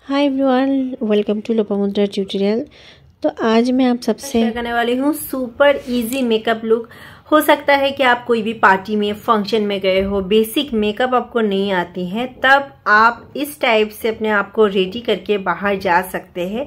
Hi everyone, welcome to Lopamudra tutorial. तो आज मैं आप सबसे शेयर करने वाली हूँ सुपर इजी मेकअप लुक। हो सकता है कि आप कोई भी पार्टी में फंक्शन में गए हो, बेसिक मेकअप आपको नहीं आती है, तब आप इस टाइप से अपने आप को रेडी करके बाहर जा सकते हैं।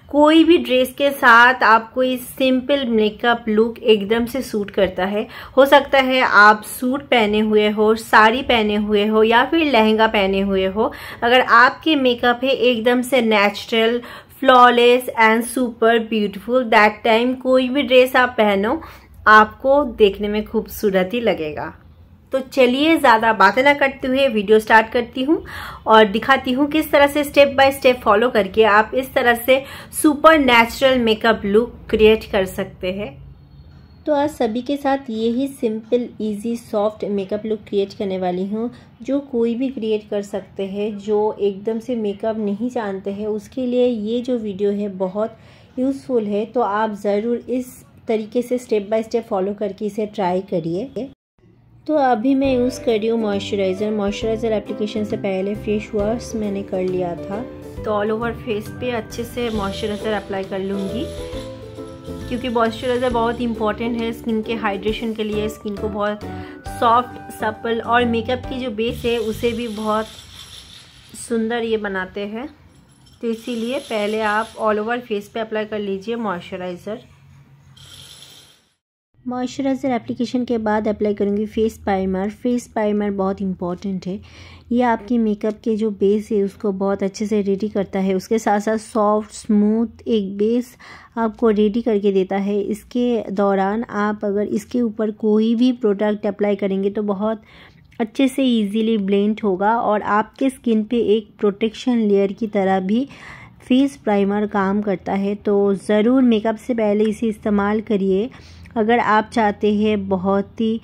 कोई भी ड्रेस के साथ आपको इस सिंपल मेकअप लुक एकदम से सूट करता है। हो सकता है आप सूट पहने हुए हो, साड़ी पहने हुए हो या फिर लहंगा पहने हुए हो। अगर आपके मेकअप है एकदम से natural, flawless and super beautiful, that time कोई भी ड्रेस आप पहनो आपको देखने में खूबसूरत ही लगेगा। तो चलिए ज़्यादा बातें ना करते हुए वीडियो स्टार्ट करती हूँ और दिखाती हूँ किस तरह से स्टेप बाय स्टेप फॉलो करके आप इस तरह से super natural makeup look create कर सकते हैं। तो आज सभी के साथ यही simple easy soft makeup look create करने वाली हूँ, जो कोई भी क्रिएट कर सकते हैं। जो एकदम से मेकअप नहीं जानते हैं उसके लिए ये जो वीडियो है बहुत यूज़फुल है। तो आप ज़रूर इस तरीके से स्टेप बाय स्टेप फॉलो करके इसे ट्राई करिए। तो अभी मैं यूज़ कर रही हूँ मॉइस्चराइज़र एप्लीकेशन से पहले फेस वॉश मैंने कर लिया था। तो ऑल ओवर फेस पे अच्छे से मॉइस्चराइज़र अप्लाई कर लूँगी, क्योंकि मॉइस्चराइज़र बहुत इंपॉर्टेंट है स्किन के हाइड्रेशन के लिए। स्किन को बहुत सॉफ्ट, सपल और मेकअप की जो बेस है उसे भी बहुत सुंदर ये बनाते हैं। तो इसीलिए पहले आप ऑल ओवर फेस पे अप्लाई कर लीजिए मॉइस्चराइज़र एप्लीकेशन के बाद अप्लाई करूँगी फेस प्राइमर बहुत इंपॉर्टेंट है। ये आपकी मेकअप के जो बेस है उसको बहुत अच्छे से रेडी करता है। उसके साथ साथ सॉफ्ट स्मूथ एक बेस आपको रेडी करके देता है। इसके दौरान आप अगर इसके ऊपर कोई भी प्रोडक्ट अप्लाई करेंगे तो बहुत अच्छे से इजीली ब्लेंड होगा और आपके स्किन पे एक प्रोटेक्शन लेयर की तरह भी फेस प्राइमर काम करता है। तो ज़रूर मेकअप से पहले इसे इस्तेमाल करिए अगर आप चाहते हैं बहुत ही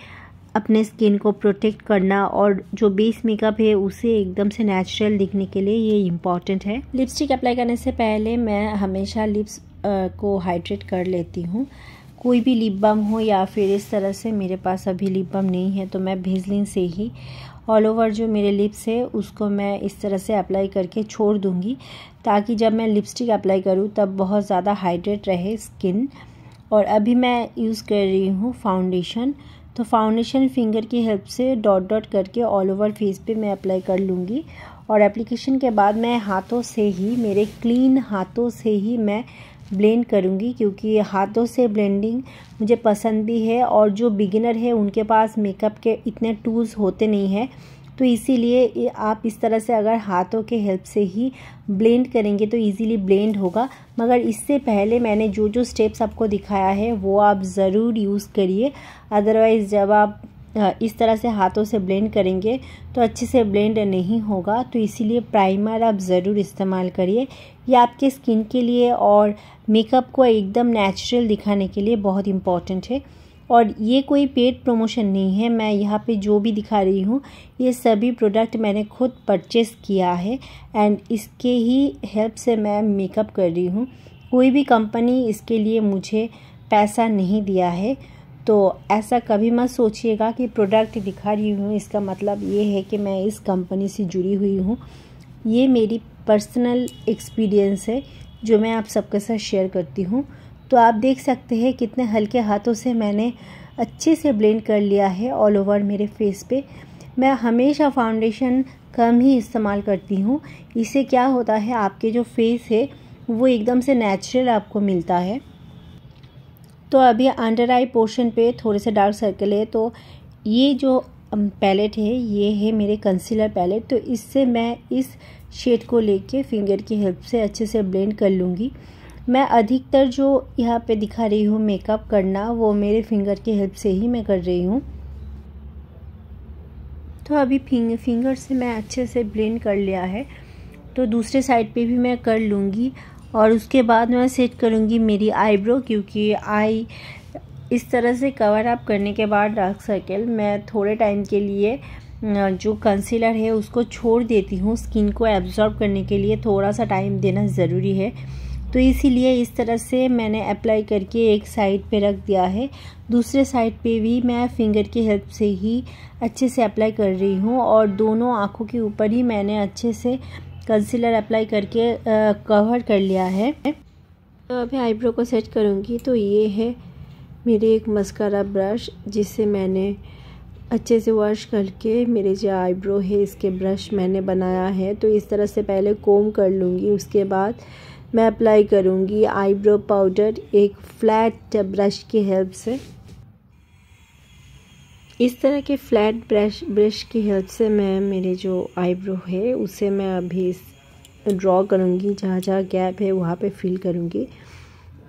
अपने स्किन को प्रोटेक्ट करना और जो बेस मेकअप है उसे एकदम से नेचुरल दिखने के लिए ये इम्पॉर्टेंट है। लिपस्टिक अप्लाई करने से पहले मैं हमेशा लिप्स को हाइड्रेट कर लेती हूँ। कोई भी लिप बाम हो या फिर इस तरह से, मेरे पास अभी लिप बाम नहीं है तो मैं वेज़लिन से ही ऑल ओवर जो मेरे लिप्स है उसको मैं इस तरह से अप्लाई करके छोड़ दूँगी, ताकि जब मैं लिपस्टिक अप्लाई करूँ तब बहुत ज़्यादा हाइड्रेट रहे स्किन। और अभी मैं यूज़ कर रही हूँ फाउंडेशन। तो फाउंडेशन फिंगर की हेल्प से डॉट डॉट करके ऑल ओवर फेस पे मैं अप्लाई कर लूँगी। और एप्लीकेशन के बाद मैं हाथों से ही, मेरे क्लीन हाथों से ही मैं ब्लेंड करूँगी, क्योंकि हाथों से ब्लेंडिंग मुझे पसंद भी है। और जो बिगिनर है उनके पास मेकअप के इतने टूल्स होते नहीं हैं, तो इसीलिए आप इस तरह से अगर हाथों के हेल्प से ही ब्लेंड करेंगे तो इजीली ब्लेंड होगा। मगर इससे पहले मैंने जो जो स्टेप्स आपको दिखाया है वो आप ज़रूर यूज़ करिए, अदरवाइज़ जब आप इस तरह से हाथों से ब्लेंड करेंगे तो अच्छे से ब्लेंड नहीं होगा। तो इसीलिए प्राइमर आप ज़रूर इस्तेमाल करिए। ये आपके स्किन के लिए और मेकअप को एकदम नेचुरल दिखाने के लिए बहुत इम्पॉर्टेंट है। और ये कोई पेड प्रमोशन नहीं है, मैं यहाँ पे जो भी दिखा रही हूँ ये सभी प्रोडक्ट मैंने खुद परचेस किया है एंड इसके ही हेल्प से मैं मेकअप कर रही हूँ। कोई भी कंपनी इसके लिए मुझे पैसा नहीं दिया है। तो ऐसा कभी मत सोचिएगा कि प्रोडक्ट दिखा रही हूँ इसका मतलब ये है कि मैं इस कंपनी से जुड़ी हुई हूँ। ये मेरी पर्सनल एक्सपीरियंस है जो मैं आप सबके साथ शेयर करती हूँ। तो आप देख सकते हैं कितने हल्के हाथों से मैंने अच्छे से ब्लेंड कर लिया है ऑल ओवर मेरे फेस पे। मैं हमेशा फाउंडेशन कम ही इस्तेमाल करती हूँ। इससे क्या होता है, आपके जो फेस है वो एकदम से नेचुरल आपको मिलता है। तो अभी अंडर आई पोर्शन पे थोड़े से डार्क सर्कल है, तो ये जो पैलेट है ये है मेरे कंसीलर पैलेट। तो इससे मैं इस शेड को लेके फिंगर की हेल्प से अच्छे से ब्लेंड कर लूँगी। मैं अधिकतर जो यहाँ पे दिखा रही हूँ मेकअप करना वो मेरे फिंगर की हेल्प से ही मैं कर रही हूँ। तो अभी फिंगर से मैं अच्छे से ब्लेंड कर लिया है, तो दूसरे साइड पे भी मैं कर लूँगी। और उसके बाद मैं सेट करूँगी मेरी आईब्रो, क्योंकि आई इस तरह से कवर अप करने के बाद डार्क सर्कल मैं थोड़े टाइम के लिए जो कंसीलर है उसको छोड़ देती हूँ। स्किन को एब्जॉर्ब करने के लिए थोड़ा सा टाइम देना ज़रूरी है। तो इसीलिए इस तरह से मैंने अप्लाई करके एक साइड पे रख दिया है। दूसरे साइड पे भी मैं फिंगर की हेल्प से ही अच्छे से अप्लाई कर रही हूँ और दोनों आँखों के ऊपर ही मैंने अच्छे से कंसीलर अप्लाई करके कवर कर लिया है। तो अभी आईब्रो को सेट करूँगी। तो ये है मेरे एक मस्कारा ब्रश, जिससे मैंने अच्छे से वॉश करके मेरे जो आईब्रो है इसके ब्रश मैंने बनाया है। तो इस तरह से पहले कोम कर लूँगी, उसके बाद मैं अप्लाई करूँगी आईब्रो पाउडर एक फ्लैट ब्रश की हेल्प से। इस तरह के फ्लैट ब्रश की हेल्प से मैं मेरे जो आईब्रो है उसे मैं अभी ड्रॉ करूँगी, जहाँ जहाँ गैप है वहाँ पे फिल करूँगी।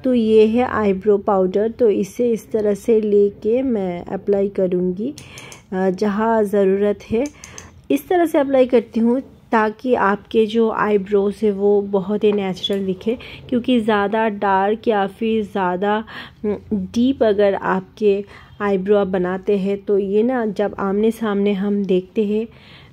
तो ये है आईब्रो पाउडर। तो इसे इस तरह से लेके मैं अप्लाई करूँगी जहाँ ज़रूरत है। इस तरह से अप्लाई करती हूँ ताकि आपके जो आईब्रोज है वो बहुत ही नेचुरल दिखे, क्योंकि ज़्यादा डार्क या फिर ज़्यादा डीप अगर आपके आईब्रो आप बनाते हैं तो ये ना जब आमने सामने हम देखते हैं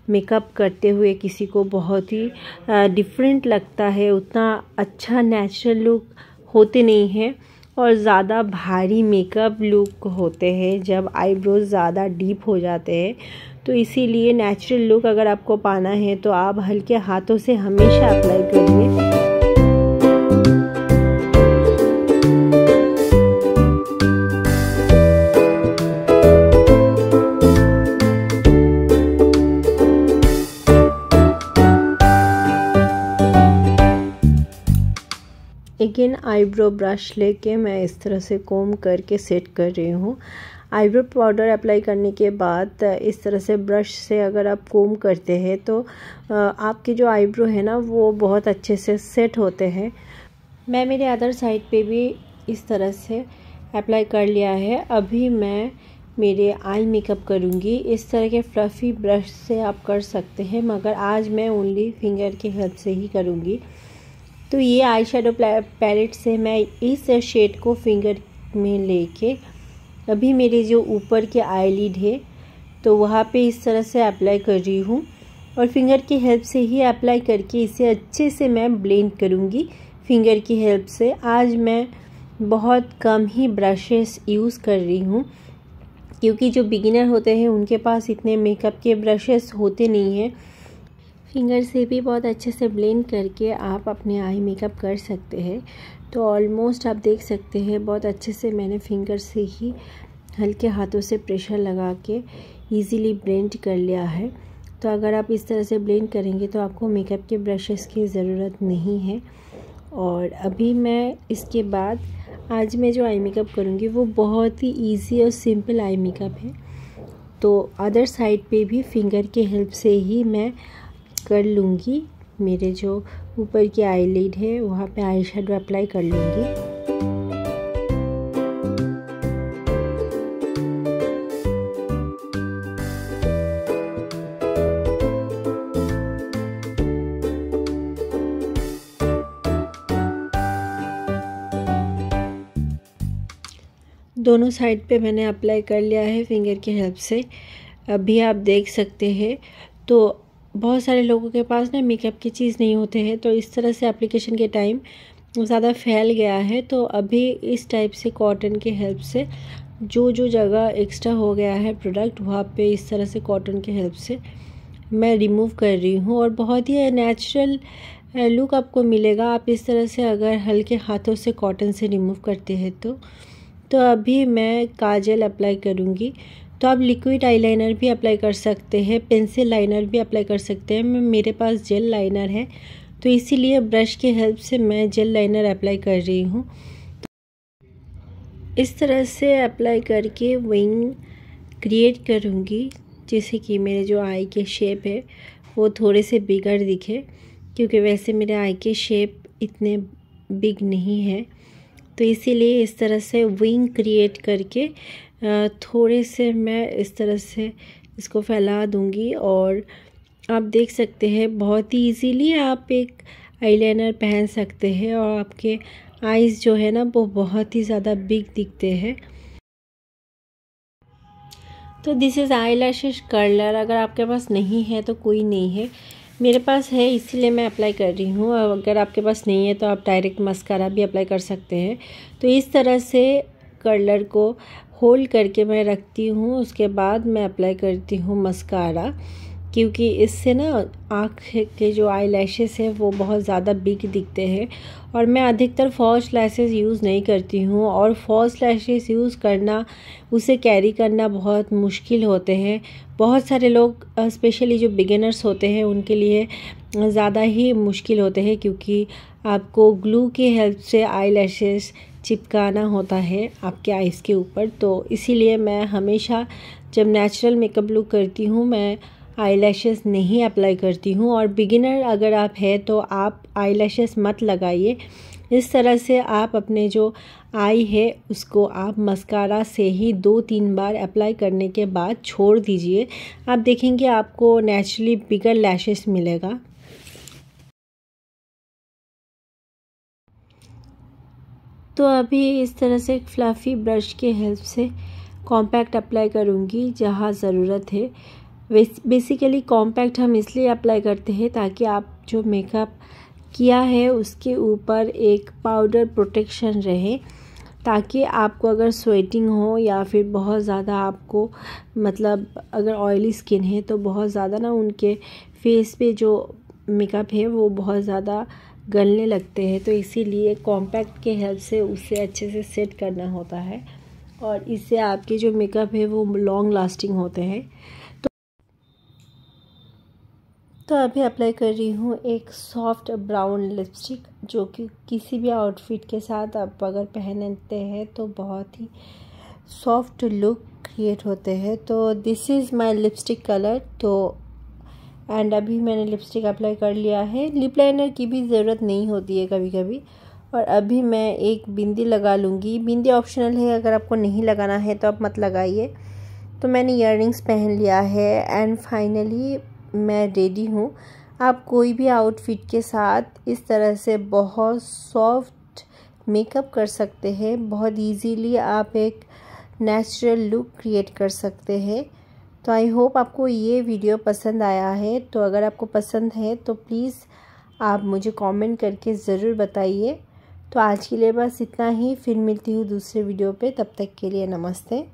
मेकअप करते हुए किसी को बहुत ही डिफरेंट लगता है, उतना अच्छा नेचुरल लुक होते नहीं हैं और ज़्यादा भारी मेकअप लुक होते हैं जब आईब्रोज ज़्यादा डीप हो जाते हैं। तो इसीलिए नेचुरल लुक अगर आपको पाना है तो आप हल्के हाथों से हमेशा अप्लाई करिए। अगेन आईब्रो ब्रश लेके मैं इस तरह से कोम करके सेट कर रही हूँ। आईब्रो पाउडर अप्लाई करने के बाद इस तरह से ब्रश से अगर आप कोम करते हैं तो आपके जो आईब्रो है ना वो बहुत अच्छे से सेट होते हैं। मैं मेरे अदर साइड पे भी इस तरह से अप्लाई कर लिया है। अभी मैं मेरे आई मेकअप करूँगी। इस तरह के फ्लफ़ी ब्रश से आप कर सकते हैं, मगर आज मैं ओनली फिंगर की हेल्प से ही करूँगी। तो ये आई शेडो पैलेट से मैं इस शेड को फिंगर में लेके अभी मेरे जो ऊपर के आईलिड है तो वहाँ पे इस तरह से अप्लाई कर रही हूँ और फिंगर की हेल्प से ही अप्लाई करके इसे अच्छे से मैं ब्लेंड करूँगी फिंगर की हेल्प से। आज मैं बहुत कम ही ब्रशेस यूज़ कर रही हूँ, क्योंकि जो बिगिनर होते हैं उनके पास इतने मेकअप के ब्रशेस होते नहीं हैं। फिंगर से भी बहुत अच्छे से ब्लेंड करके आप अपने आई मेकअप कर सकते हैं। तो ऑलमोस्ट आप देख सकते हैं बहुत अच्छे से मैंने फिंगर से ही हल्के हाथों से प्रेशर लगा के इजीली ब्लेंड कर लिया है। तो अगर आप इस तरह से ब्लेंड करेंगे तो आपको मेकअप के ब्रशेस की ज़रूरत नहीं है। और अभी मैं इसके बाद आज मैं जो आई मेकअप करूँगी वो बहुत ही ईजी और सिंपल आई मेकअप है। तो अदर साइड पे भी फिंगर के हेल्प से ही मैं कर लूँगी। मेरे जो ऊपर की आईलिड है वहाँ पे आई शेडो अप्लाई कर लूँगी। दोनों साइड पे मैंने अप्लाई कर लिया है फिंगर की हेल्प से। अभी आप देख सकते हैं तो बहुत सारे लोगों के पास ना मेकअप की चीज़ नहीं होते हैं, तो इस तरह से एप्लीकेशन के टाइम ज़्यादा फैल गया है। तो अभी इस टाइप से कॉटन की हेल्प से जो जगह एक्स्ट्रा हो गया है प्रोडक्ट वहाँ पे इस तरह से कॉटन की हेल्प से मैं रिमूव कर रही हूँ और बहुत ही नेचुरल लुक आपको मिलेगा। आप इस तरह से अगर हल्के हाथों से कॉटन से रिमूव करते हैं तो अभी मैं काजल अप्लाई करूँगी। तो आप लिक्विड आईलाइनर भी अप्लाई कर सकते हैं, पेंसिल लाइनर भी अप्लाई कर सकते हैं। मेरे पास जेल लाइनर है तो इसीलिए ब्रश की हेल्प से मैं जेल लाइनर अप्लाई कर रही हूँ। इस तरह से अप्लाई करके विंग क्रिएट करूँगी, जिससे कि मेरे जो आई के शेप है वो थोड़े से बिगड़ दिखे, क्योंकि वैसे मेरे आई के शेप इतने बिग नहीं है। तो इसीलिए इस तरह से विंग क्रिएट करके थोड़े से मैं इस तरह से इसको फैला दूंगी। और आप देख सकते हैं बहुत ही इजीली आप एक आईलाइनर पहन सकते हैं और आपके आईज़ जो है ना वो बहुत ही ज़्यादा बिग दिखते हैं। तो this is eyelashes curler. अगर आपके पास नहीं है तो कोई नहीं है, मेरे पास है इसीलिए मैं अप्लाई कर रही हूँ। अगर आपके पास नहीं है तो आप डायरेक्ट मस्कारा भी अप्लाई कर सकते हैं। तो इस तरह से कर्लर को होल्ड करके मैं रखती हूँ, उसके बाद मैं अप्लाई करती हूँ मस्कारा। क्योंकि इससे ना आँख के जो आई लैशेस है वो बहुत ज़्यादा बिग दिखते हैं। और मैं अधिकतर फॉल्स लैशेस यूज़ नहीं करती हूँ, और फॉल्स लैशेस यूज़ करना, उसे कैरी करना बहुत मुश्किल होते हैं। बहुत सारे लोग स्पेशली जो बिगिनर्स होते हैं उनके लिए ज़्यादा ही मुश्किल होते हैं, क्योंकि आपको ग्लू की हेल्प से आई लैशेस चिपकाना होता है आपके आइज़ के ऊपर। तो इसीलिए मैं हमेशा जब नेचुरल मेकअप लुक करती हूँ मैं आईलैशेस नहीं अप्लाई करती हूँ। और बिगिनर अगर आप हैं तो आप आईलैशेस मत लगाइए। इस तरह से आप अपने जो आई है उसको आप मस्कारा से ही 2-3 बार अप्लाई करने के बाद छोड़ दीजिए। आप देखेंगे आपको नेचुरली बिगर लैशेस मिलेगा। तो अभी इस तरह से एक फ्लफ़ी ब्रश के हेल्प से कॉम्पैक्ट अप्लाई करूँगी जहाँ ज़रूरत है। बेसिकली कॉम्पैक्ट हम इसलिए अप्लाई करते हैं ताकि आप जो मेकअप किया है उसके ऊपर एक पाउडर प्रोटेक्शन रहे, ताकि आपको अगर स्वेटिंग हो या फिर बहुत ज़्यादा आपको मतलब अगर ऑयली स्किन है तो बहुत ज़्यादा ना उनके फेस पे जो मेकअप है वो बहुत ज़्यादा गलने लगते हैं। तो इसीलिए कॉम्पैक्ट के हेल्प से उसे अच्छे से सेट करना होता है, और इससे आपके जो मेकअप है वो लॉन्ग लास्टिंग होते हैं। तो अभी अप्लाई कर रही हूँ एक सॉफ्ट ब्राउन लिपस्टिक, जो कि किसी भी आउटफिट के साथ आप अगर पहनते हैं तो बहुत ही सॉफ्ट लुक क्रिएट होते हैं। तो this is my lipstick colour. तो एंड अभी मैंने लिपस्टिक अप्लाई कर लिया है। लिप लाइनर की भी ज़रूरत नहीं होती है कभी कभी। और अभी मैं एक बिंदी लगा लूँगी। बिंदी ऑप्शनल है, अगर आपको नहीं लगाना है तो आप मत लगाइए। तो मैंने ईयररिंग्स पहन लिया है एंड फाइनली मैं रेडी हूँ। आप कोई भी आउटफिट के साथ इस तरह से बहुत सॉफ्ट मेकअप कर सकते हैं। बहुत इजीली आप एक नेचुरल लुक क्रिएट कर सकते हैं। तो आई होप आपको ये वीडियो पसंद आया है। तो अगर आपको पसंद है तो प्लीज़ आप मुझे कमेंट करके ज़रूर बताइए। तो आज के लिए बस इतना ही, फिर मिलती हूँ दूसरे वीडियो पे। तब तक के लिए नमस्ते।